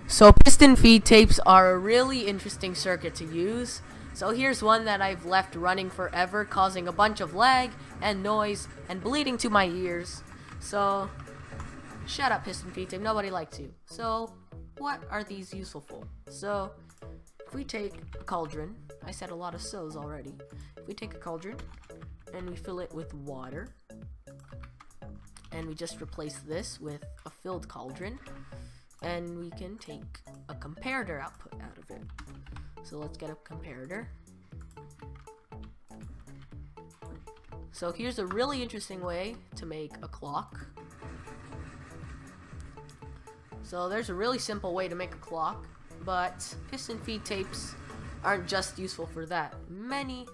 So piston feed tapes are a really interesting circuit to use. So here's one that I've left running forever, causing a bunch of lag and noise and bleeding to my ears. So shut up, piston feed tape, nobody likes you. So what are these useful for? So if we take a cauldron, I said a lot of so's already. If we take a cauldron and we fill it with water, and we just replace this with a filled cauldron, and we can take a comparator output out of it. So let's get a comparator. So here's a really interesting way to make a clock. So there's a really simple way to make a clock, but piston feed tapes aren't just useful for that. Many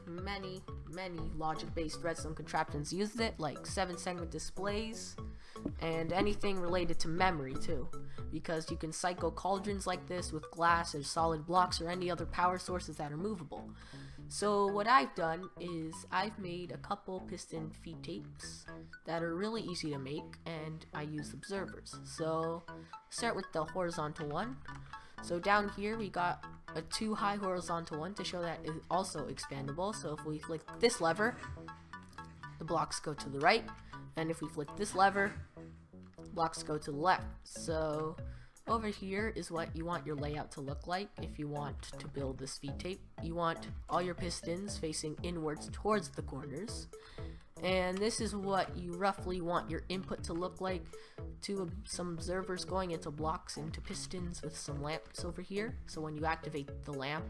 logic-based redstone contraptions use it, like 7-segment displays and anything related to memory too, because you can cycle cauldrons like this with glass or solid blocks or any other power sources that are movable. So what I've done is I've made a couple piston feed tapes that are really easy to make, and I use observers. So start with the horizontal one. So down here we got a 2-high horizontal one to show that it's also expandable. So if we flick this lever, the blocks go to the right, and if we flick this lever, blocks go to the left. So over here is what you want your layout to look like if you want to build this feed tape. You want all your pistons facing inwards towards the corners, and this is what you roughly want your input to look like, to some observers going into blocks into pistons with some lamps over here. So when you activate the lamp,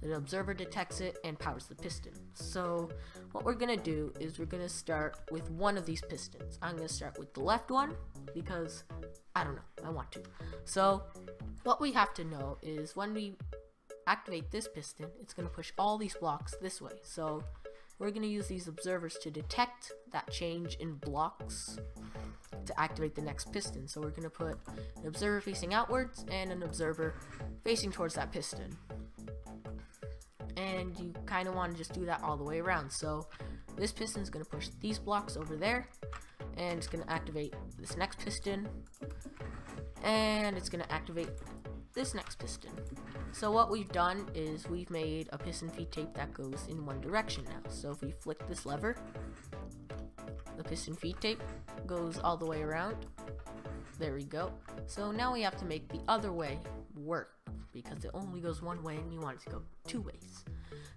the observer detects it and powers the piston. So what we're gonna do is we're gonna start with one of these pistons. I'm gonna start with the left one because I don't know, I want to. So what we have to know is when we activate this piston, it's gonna push all these blocks this way. So we're going to use these observers to detect that change in blocks to activate the next piston. So we're going to put an observer facing outwards and an observer facing towards that piston. And you kind of want to just do that all the way around. So this piston is going to push these blocks over there, and it's going to activate this next piston, and it's going to activate this next piston. So what we've done is we've made a piston feed tape that goes in one direction now. So if we flick this lever, the piston feed tape goes all the way around. There we go. So now we have to make the other way work, because it only goes one way and you want it to go 2 ways.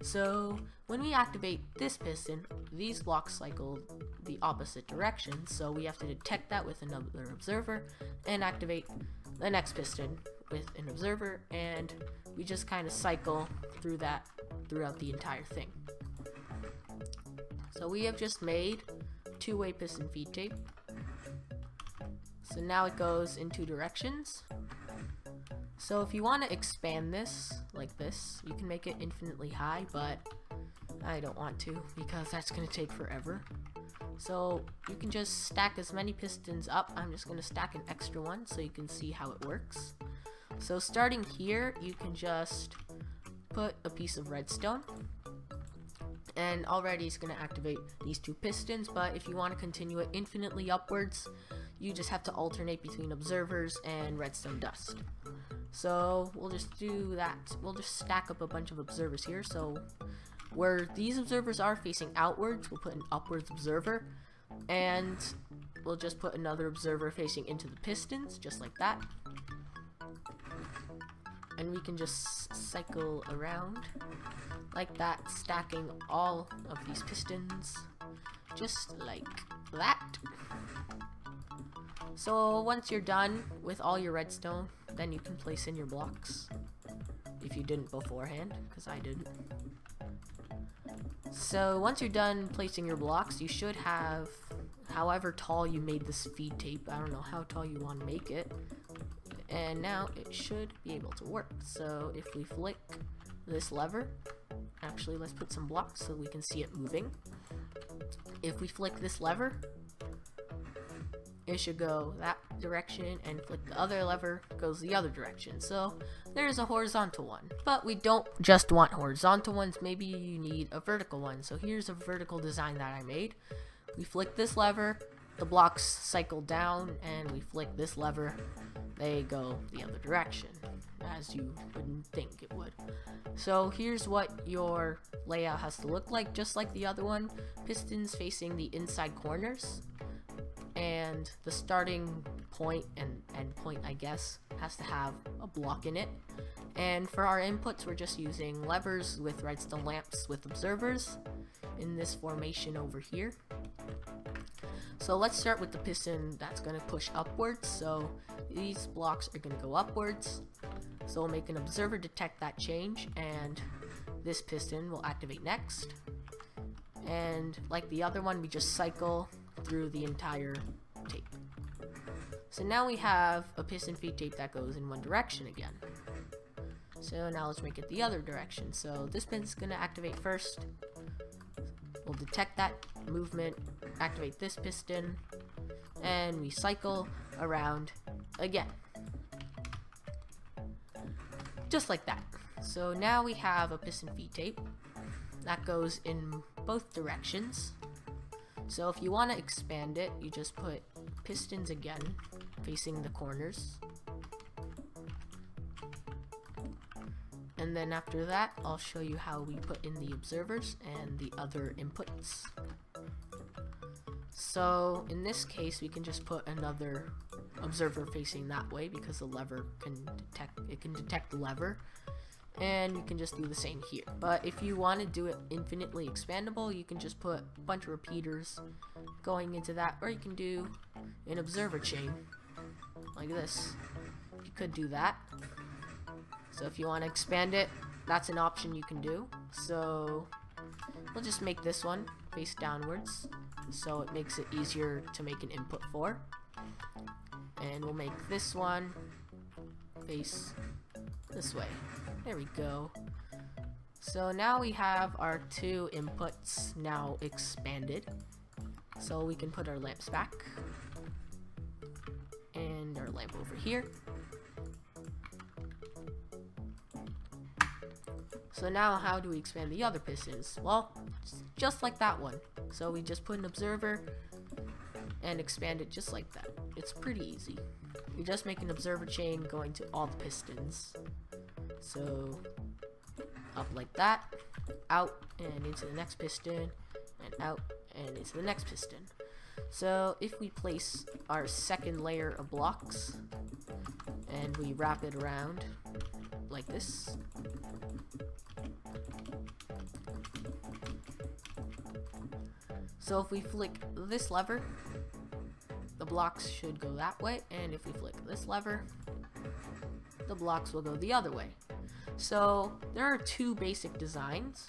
So when we activate this piston, these blocks cycle the opposite direction, so we have to detect that with another observer and activate the next piston with an observer, and we just kind of cycle through that throughout the entire thing. So we have just made 2-way piston feed tape. So now it goes in 2 directions. So if you want to expand this like this, you can make it infinitely high, but I don't want to because that's going to take forever. So you can just stack as many pistons up. I'm just going to stack an extra one so you can see how it works. So starting here, you can just put a piece of redstone, and already it's going to activate these 2 pistons, but if you want to continue it infinitely upwards, you just have to alternate between observers and redstone dust. So we'll just do that. We'll just stack up a bunch of observers here. So where these observers are facing outwards, we'll put an upwards observer, and we'll just put another observer facing into the pistons, just like that. And we can just cycle around like that, stacking all of these pistons just like that. So once you're done with all your redstone, then you can place in your blocks, if you didn't beforehand, because I didn't. So once you're done placing your blocks, you should have however tall you made this feed tape. I don't know how tall you want to make it. And now it should be able to work. So if we flick this lever, actually let's put some blocks so we can see it moving. If we flick this lever, it should go that direction, and flick the other lever, goes the other direction. So there's a horizontal one, but we don't just want horizontal ones. Maybe you need a vertical one. So here's a vertical design that I made. We flick this lever the blocks cycle down and we flick this lever, they go the other direction, as you wouldn't think it would. So here's what your layout has to look like, just like the other one. Pistons facing the inside corners, and the starting point and end point, I guess, has to have a block in it. And for our inputs, we're just using levers with redstone lamps with observers in this formation over here. So let's start with the piston that's going to push upwards. So these blocks are going to go upwards. So we'll make an observer detect that change, and this piston will activate next. And like the other one, we just cycle through the entire tape. So now we have a piston feed tape that goes in one direction again. So now let's make it the other direction. So this pin's going to activate first. We'll detect that movement, activate this piston, and we cycle around again. Just like that. So now we have a piston feed tape that goes in both directions. So if you want to expand it, you just put pistons again facing the corners. And then after that, I'll show you how we put in the observers and the other inputs. So in this case, we can just put another observer facing that way because the lever can detect the lever. And you can just do the same here. But if you want to do it infinitely expandable, you can just put a bunch of repeaters going into that, or you can do an observer chain like this. You could do that. So if you want to expand it, that's an option you can do. So we'll just make this one face downwards, so it makes it easier to make an input for. And we'll make this one face this way. There we go. So now we have our two inputs now expanded. So we can put our lamps back and our lamp over here. So now how do we expand the other pistons? Well, just like that one. So we just put an observer and expand it just like that. It's pretty easy. You just make an observer chain going to all the pistons. So up like that, out and into the next piston, and out and into the next piston. So if we place our second layer of blocks and we wrap it around like this, so if we flick this lever, the blocks should go that way, and if we flick this lever, the blocks will go the other way. So there are two basic designs,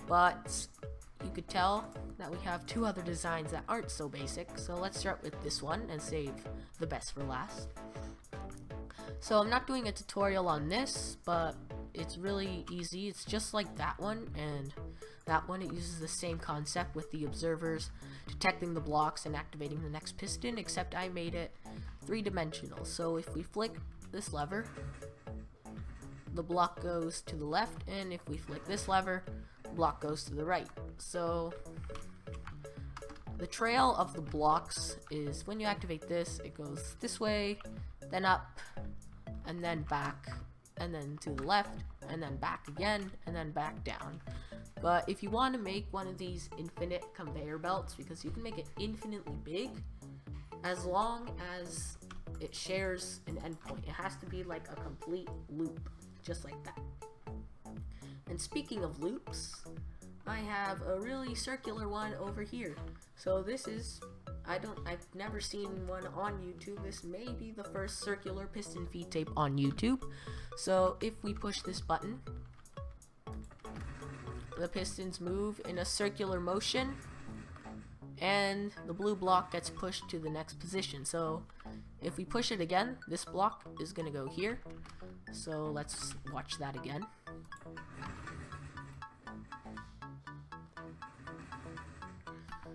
but you could tell that we have two other designs that aren't so basic. So let's start with this one and save the best for last. So I'm not doing a tutorial on this, but it's really easy. It's just like that one, and that one, it uses the same concept with the observers detecting the blocks and activating the next piston, except I made it three-dimensional. So if we flick this lever, the block goes to the left, and if we flick this lever, the block goes to the right. So the trail of the blocks is when you activate this, it goes this way, then up, and then back, and then to the left, and then back again, and then back down. But if you want to make one of these infinite conveyor belts, because you can make it infinitely big, as long as it shares an endpoint, it has to be like a complete loop, just like that. And speaking of loops, I have a really circular one over here. So this is, I've never seen one on YouTube. This may be the first circular piston feed tape on YouTube. So if we push this button, the pistons move in a circular motion, and the blue block gets pushed to the next position. So if we push it again, this block is going to go here. So let's watch that again.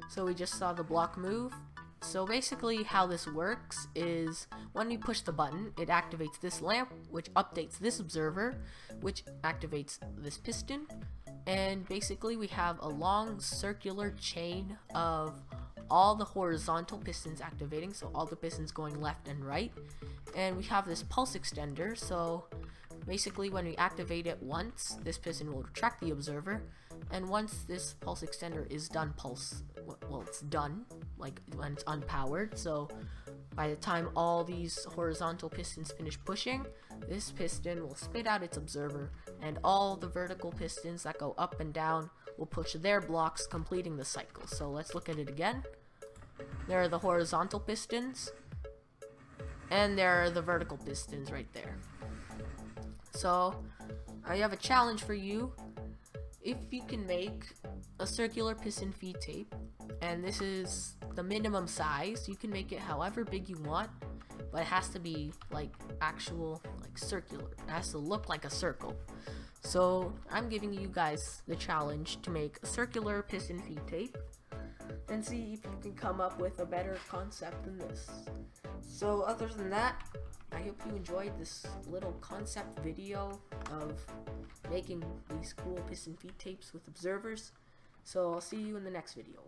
So we just saw the block move. So basically how this works is when we push the button, it activates this lamp, which updates this observer, which activates this piston. And basically we have a long circular chain of all the horizontal pistons activating, so all the pistons going left and right. And we have this pulse extender, so basically when we activate it once, this piston will retract the observer, and once this pulse extender is done it's done, like when it's unpowered, so by the time all these horizontal pistons finish pushing, this piston will spit out its observer, and all the vertical pistons that go up and down will push their blocks, completing the cycle. So let's look at it again. There are the horizontal pistons, and there are the vertical pistons right there. So I have a challenge for you. If you can make a circular piston feed tape, and this is the minimum size, you can make it however big you want, but it has to be like actual, like circular. It has to look like a circle. So I'm giving you guys the challenge to make a circular piston feed tape and see if you can come up with a better concept than this. So other than that, I hope you enjoyed this little concept video of making these cool piston feed tapes with observers. So I'll see you in the next video.